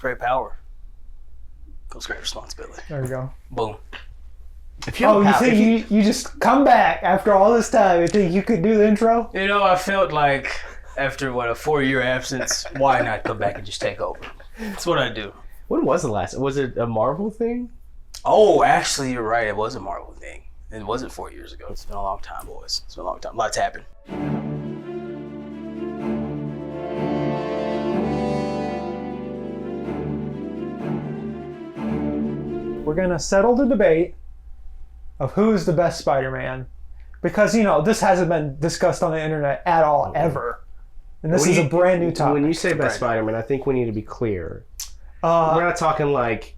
great power comes great responsibility. There you go. Boom. You think you just come back after all this time? You think you could do the intro? You know, I felt like after a 4-year absence, why not come back and just take over? That's what I do. When was the last? Was it a Marvel thing? Oh, actually, you're right. It was a Marvel thing. It wasn't 4 years ago. It's been a long time, boys. It's been a long time. Lots happened. We're going to settle the debate of who's the best Spider-Man. Because, this hasn't been discussed on the internet at all, ever. And this is a brand new topic. When you say best Spider-Man, I think we need to be clear. We're not talking like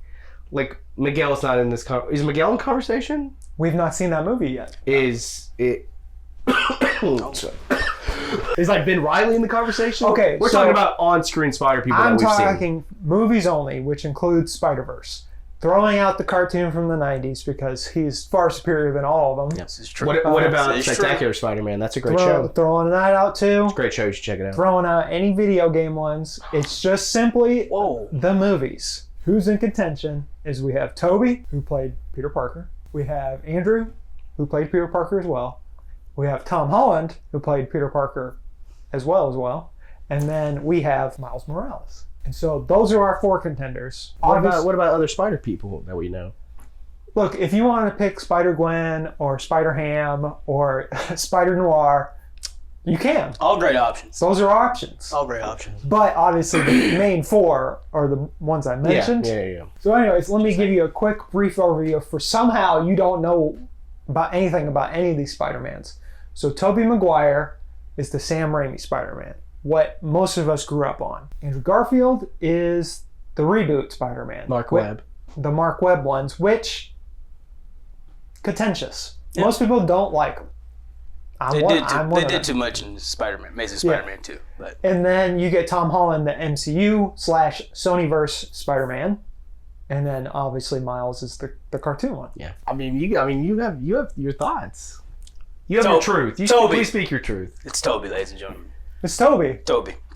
Miguel's not in this. Is Miguel in conversation? We've not seen that movie yet. Is it? Is Ben Reilly in the conversation? Okay, we're talking about on-screen Spider people. I'm that we've talking movies only, which includes Spider-Verse. Throwing out the cartoon from the 90s because he's far superior than all of them. Yes, it's true. What about Spectacular Spider-Man? That's a great show. Throwing that out too. It's a great show. You should check it out. Throwing out any video game ones. It's just simply the movies. Who's in contention is we have Tobey, who played Peter Parker. We have Andrew, who played Peter Parker as well. We have Tom Holland, who played Peter Parker as well. And then we have Miles Morales. And so those are our 4 contenders. What about other Spider people that we know? Look, if you want to pick Spider-Gwen or Spider-Ham or Spider-Noir, you can. All great options. Those are options. All great options. But obviously the main 4 are the ones I mentioned. Yeah. So anyways, let me give you a quick brief overview for somehow you don't know about anything about any of these Spider-Mans. So Tobey Maguire is the Sam Raimi Spider-Man. What most of us grew up on. Andrew Garfield is the reboot Spider-Man. Mark Webb. The Mark Webb ones, which contentious. Yeah. Most people don't like them. They did too much in Spider-Man, Amazing Spider-Man 2. But. And then you get Tom Holland, the MCU/Sonyverse Spider-Man, and then obviously Miles is the cartoon one. Yeah, you have your thoughts. You have your truth. Please speak your truth. It's Tobey, ladies and gentlemen. It's Tobey.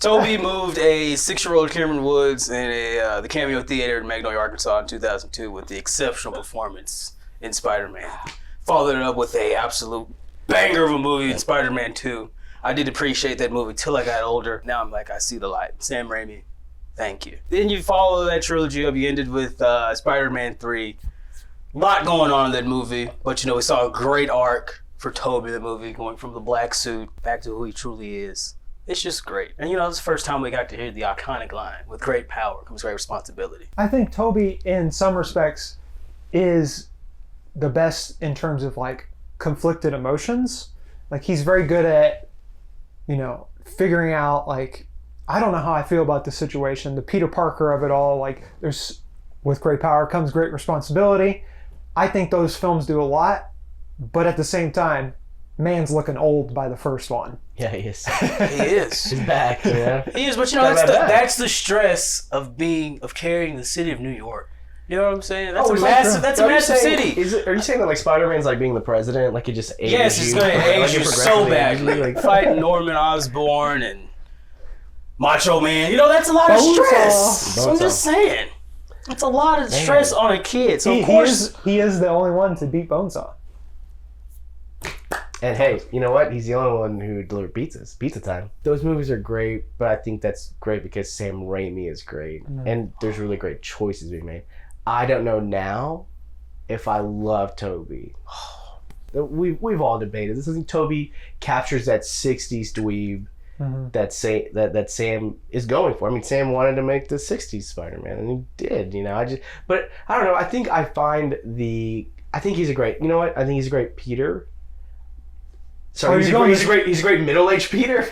Toby moved a 6-year-old Cameron Woods in the Cameo Theater in Magnolia, Arkansas in 2002 with the exceptional performance in Spider-Man. Followed it up with a absolute banger of a movie in Spider-Man 2. I did appreciate that movie till I got older. Now I'm like, I see the light. Sam Raimi, thank you. Then you follow that trilogy up. You ended with Spider-Man 3. A lot going on in that movie, but we saw a great arc for Tobey, the movie, going from the black suit back to who he truly is. It's just great. And it's the first time we got to hear the iconic line, with great power comes great responsibility. I think Tobey, in some respects, is the best in terms of conflicted emotions. He's very good at, figuring out I don't know how I feel about the situation, the Peter Parker of it all. There's, with great power comes great responsibility. I think those films do a lot, but at the same time, man's looking old by the first one. Yeah, he is. He is. He's back. Yeah. He is, but that's the stress of carrying the city of New York. You know what I'm saying? That's a massive city. Are you saying that Spider-Man's being the president? It just ages you? Yes, it's going to age you so badly. Fighting Norman Osborn and Macho Man. That's a lot of stress. I'm just saying. It's a lot of stress on a kid. So of course he is the only one to beat Bonesaw. And hey, you know what? He's the only one who delivered pizzas. Pizza time. Those movies are great, but I think that's great because Sam Raimi is great. Mm-hmm. And there's really great choices being made. I don't know now if I love Tobey. We've all debated this. I think Tobey captures that 60s dweeb that Sam is going for. Sam wanted to make the 60s Spider-Man, and he did. But I don't know. I think he's a great. You know what? I think he's a great Peter. Sorry, he's a great middle-aged Peter.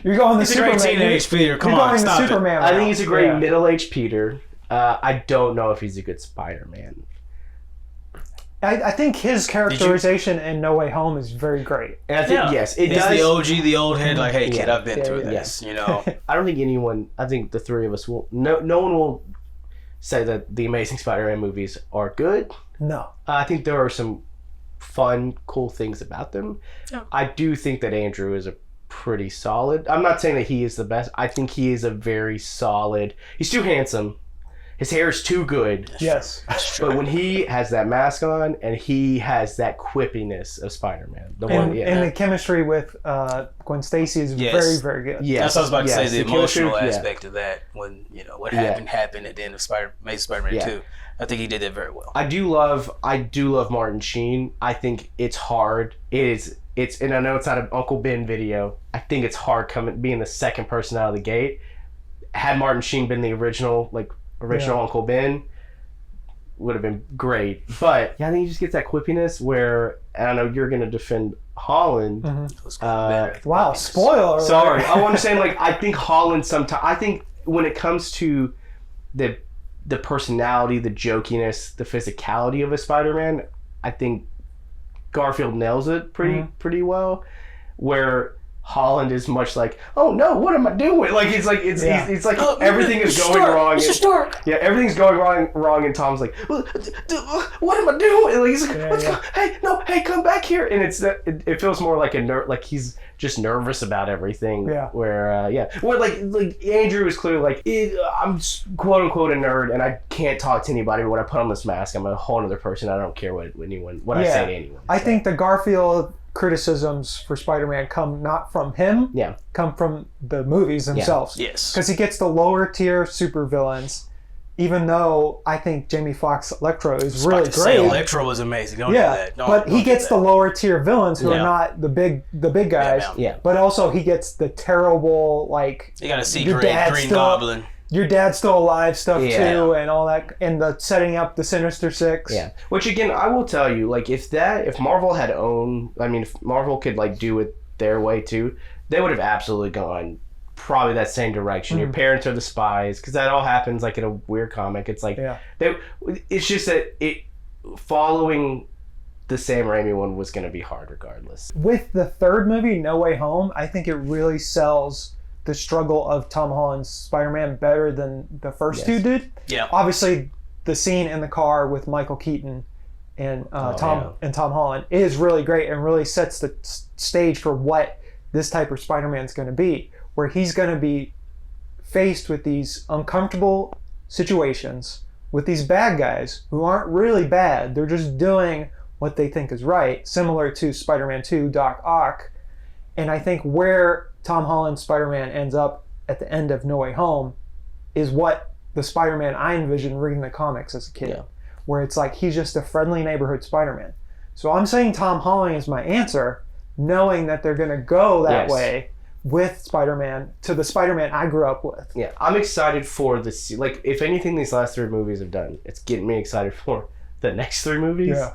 You're going the Superman. He's a great teenage Peter. Come on, stop it. I think he's a great middle-aged Peter. I don't know if he's a good Spider-Man. I think his characterization in No Way Home is very great. And I think yes, it he's does. The OG, the old head. Hey kid, I've been through this. I don't think anyone. I think the three of us will. No one will say that the Amazing Spider-Man movies are good. No, I think there are some fun, cool things about them. Yeah. I do think that Andrew is a pretty solid. I'm not saying that he is the best. I think he is a very solid. He's too handsome his hair is too good. Yes. But when he has that mask on and he has that quippiness of Spider-Man, And the chemistry with Gwen Stacy is very, very good. Yes. That's what I was about to say. The emotional chemistry, aspect of that, when what happened at the end of Amazing Spider-Man 2. I think he did that very well. I do love Martin Sheen. I think it's hard. It's and I know it's not an Uncle Ben video. I think it's hard being the second person out of the gate. Had Martin Sheen been the original Uncle Ben, would have been great. But I think he just gets that quippiness where, and I know you're going to defend Holland. Wow, spoiler. Sorry. I want to say, I think Holland sometimes, I think when it comes to the personality, the jokiness, the physicality of a Spider-Man, I think Garfield nails it pretty well. Where Holland is much like, oh no, what am I doing? It's like everything is going wrong. Mr. Stark. Yeah, everything's going wrong, and Tom's like, what am I doing? And he's like, hey, come back here. And it feels more like like he's just nervous about everything. Yeah. Where like Andrew is clearly I'm quote unquote a nerd, and I can't talk to anybody. But when I put on this mask, I'm a whole other person. I don't care what I say to anyone. I think the Garfield criticisms for Spider-Man come not from him, come from the movies themselves. Yes. Because he gets the lower tier supervillains, even though I think Jamie Foxx Electro is really great. Electro was amazing. Don't do that. But he gets the lower tier villains who are not the big guys. But also he gets the terrible, you got to see Green Goblin. Your dad's still alive stuff too, and all that, and the setting up the Sinister Six. Yeah, which again, I will tell you, if Marvel had if Marvel could do it their way too, they would have absolutely gone probably that same direction. Your parents are the spies, because that all happens in a weird comic. It's it's just that following the Sam Raimi one was going to be hard regardless. With the third movie, No Way Home, I think it really sells the struggle of Tom Holland's Spider-Man better than the first two did. Yeah. Obviously, the scene in the car with Michael Keaton and Tom Holland is really great and really sets the stage for what this type of Spider-Man is going to be, where he's going to be faced with these uncomfortable situations with these bad guys who aren't really bad. They're just doing what they think is right, similar to Spider-Man 2, Doc Ock. And I think where Tom Holland's Spider-Man ends up at the end of No Way Home is what the Spider-Man I envisioned reading the comics as a kid, where it's he's just a friendly neighborhood Spider-Man. So I'm saying Tom Holland is my answer, knowing that they're going to go that way with Spider-Man to the Spider-Man I grew up with. Yeah, I'm excited for this. If anything these last three movies have done, it's getting me excited for the next three movies. Yeah.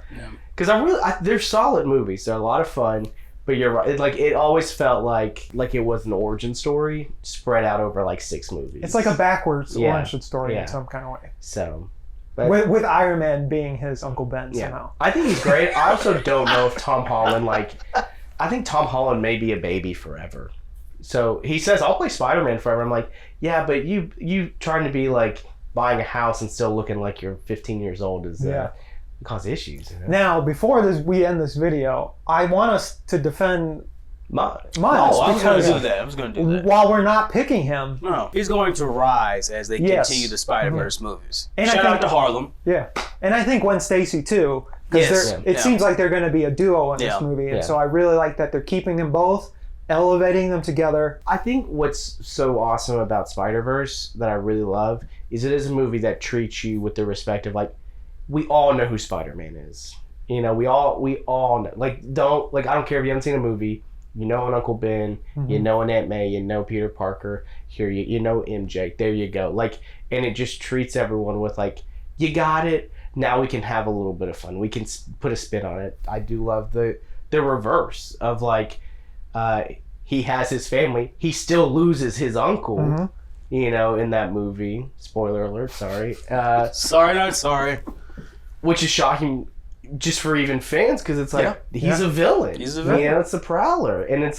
Because they're solid movies. They're a lot of fun. But you're right. It always felt like it was an origin story spread out over 6 movies. It's like a backwards origin story in some kind of way. So, with Iron Man being his Uncle Ben somehow. I think he's great. I also don't know if Tom Holland I think Tom Holland may be a baby forever. So he says, "I'll play Spider-Man forever." I'm like, yeah, but you trying to be buying a house and still looking like you're 15 years old is cause issues. Now, before we end this video, I want us to defend Miles. I was going to do that. While we're not picking him. No. He's going to rise as they continue the Spider-Verse movies. And Shout out to Harlem. Yeah. And I think Gwen Stacy too. Because it seems like they're going to be a duo in this movie. And so I really like that they're keeping them both, elevating them together. I think what's so awesome about Spider-Verse that I really love is it is a movie that treats you with the respect of we all know who Spider-Man is. We all know. I don't care if you haven't seen a movie. You know an Uncle Ben. You know an Aunt May. You know Peter Parker. Here you know MJ. There you go. And it just treats everyone with you got it. Now we can have a little bit of fun. We can put a spin on it. I do love the reverse of he has his family. He still loses his uncle. In that movie. Spoiler alert. Sorry. Sorry, not sorry. Which is shocking just for even fans, because it's he's a villain. He's a villain. It's the Prowler. And it's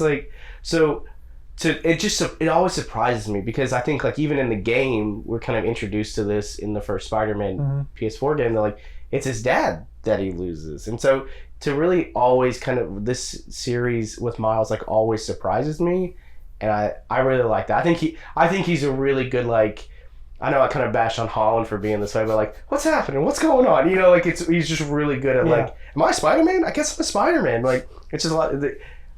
it always surprises me, because I think even in the game, we're kind of introduced to this in the first Spider-Man PS4 game. They're it's his dad that he loses. And so to really always this series with Miles always surprises me. And I really like that. I think he's a really good I know I kind of bash on Holland for being this way, but like, what's happening? What's going on? You know, like he's just really good at like, am I Spider-Man? I guess I'm a Spider-Man. Like, it's just a lot.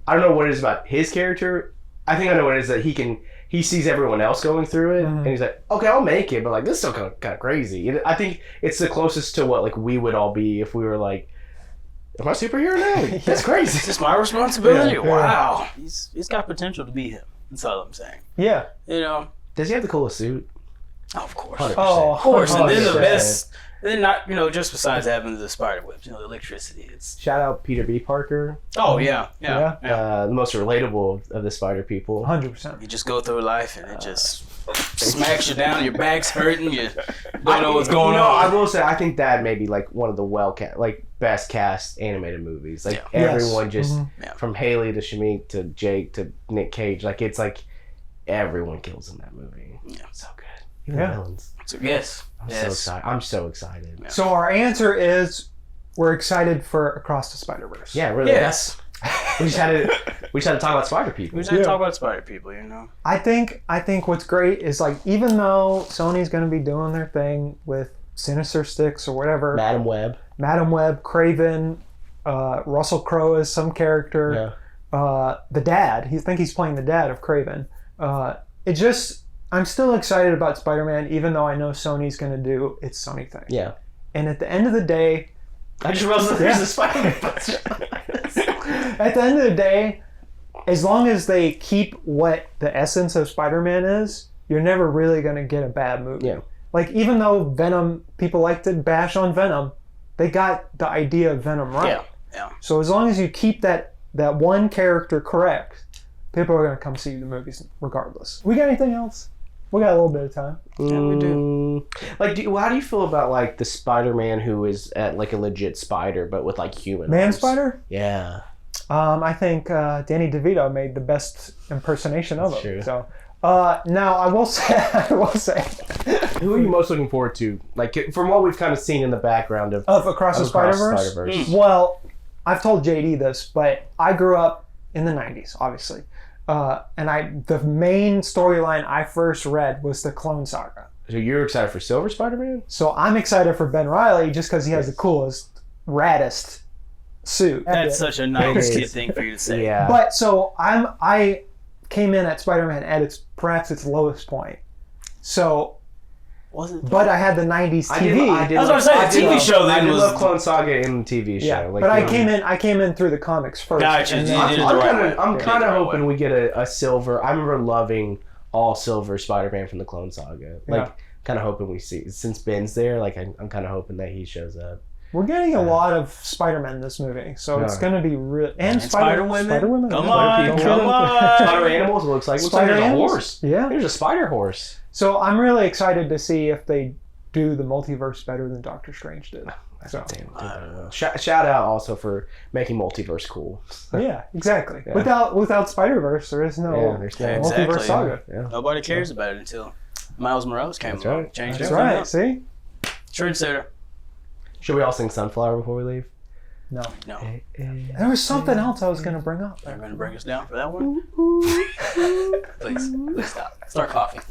I don't know what it is about his character. I think I know what it is that he sees everyone else going through it, and he's like, okay, I'll make it, but like this is still kind of crazy. And I think it's the closest to what like we would all be if we were like, am I a superhero now? That's crazy. Is this my responsibility? Wow. He's got potential to be him. That's all I'm saying. Yeah. You know. Does he have the coolest suit? Oh, of course. 100%. Oh, Of course. And then 100%. the best. Then not, just besides having the spider webs, the electricity. It's. Shout out Peter B. Parker. Oh yeah. The most relatable of the spider people. 100%. You just go through life and it just smacks you down. Your back's hurting. You don't know what's going on. I will say I think that may be like one of the best cast animated movies. Like everyone just from Haley to Shameik to Jake to Nick Cage. Like it's like everyone kills in that movie. Yeah. So good. Even the villains. So, yes. I'm so excited. Yeah. So our answer is we're excited for Across the Spider-Verse. Yeah, really. Yes. We just had to talk about spider people. We just had to talk about spider people, I think what's great is like even though Sony's going to be doing their thing with Sinister Six or whatever, Madam Web, Craven, Russell Crowe is some character, the dad. I think he's playing the dad of Craven. I'm still excited about Spider-Man, even though I know Sony's going to do its Sony thing. Yeah. And at the end of the day, I just realized there's a Spider-Man. at the end of the day, as long as they keep what the essence of Spider-Man is, you're never really going to get a bad movie. Yeah. Like, even though Venom, people like to bash on Venom, they got the idea of Venom right. Yeah. So as long as you keep that one character correct, people are going to come see the movies regardless. We got anything else? We got a little bit of time. Yeah, we do. Like, how do you feel about like the Spider-Man who is at like a legit spider, but with like human Man arms? Spider? Yeah. I think Danny DeVito made the best impersonation of him. True. So now I will say, Who are you most looking forward to? Like from what we've kind of seen in the background of Across the Spider-Verse. Well, I've told JD this, but I grew up in the 90s, obviously. And the main storyline I first read was the Clone Saga. So you're excited for Silver Spider-Man? So I'm excited for Ben Reilly just because he has the coolest, raddest suit. That's such a nice kid thing for you to say. Yeah. But so I came in at Spider-Man at perhaps its lowest point. So, but I had the 90s TV. I was going to say, the TV show then was... I love Clone Saga in the TV show. Yeah, like, but I came in through the comics first. Gotcha. I'm kind of hoping we get a Silver. I remember loving all Silver Spider-Man from the Clone Saga. Like, kind of hoping we see, since Ben's there, like, I'm kind of hoping that he shows up. We're getting a lot of Spider-Man in this movie, so it's going to be real. And Spider-Women. Spider-Women. Come on. Spider animals. It looks like there's a horse. Yeah. There's a spider horse. So I'm really excited to see if they do the multiverse better than Doctor Strange did. So. Shout out also for making multiverse cool. Yeah, exactly. Yeah. Without Spider-Verse, there is no multiverse saga. Yeah. Nobody cares about it until Miles Morales came along. Right. Changed That's right. See? Trendsetter. Should we all sing Sunflower before we leave? No. There was something else I was going to bring up. You're going to bring us down for that one? Please stop. Start coughing.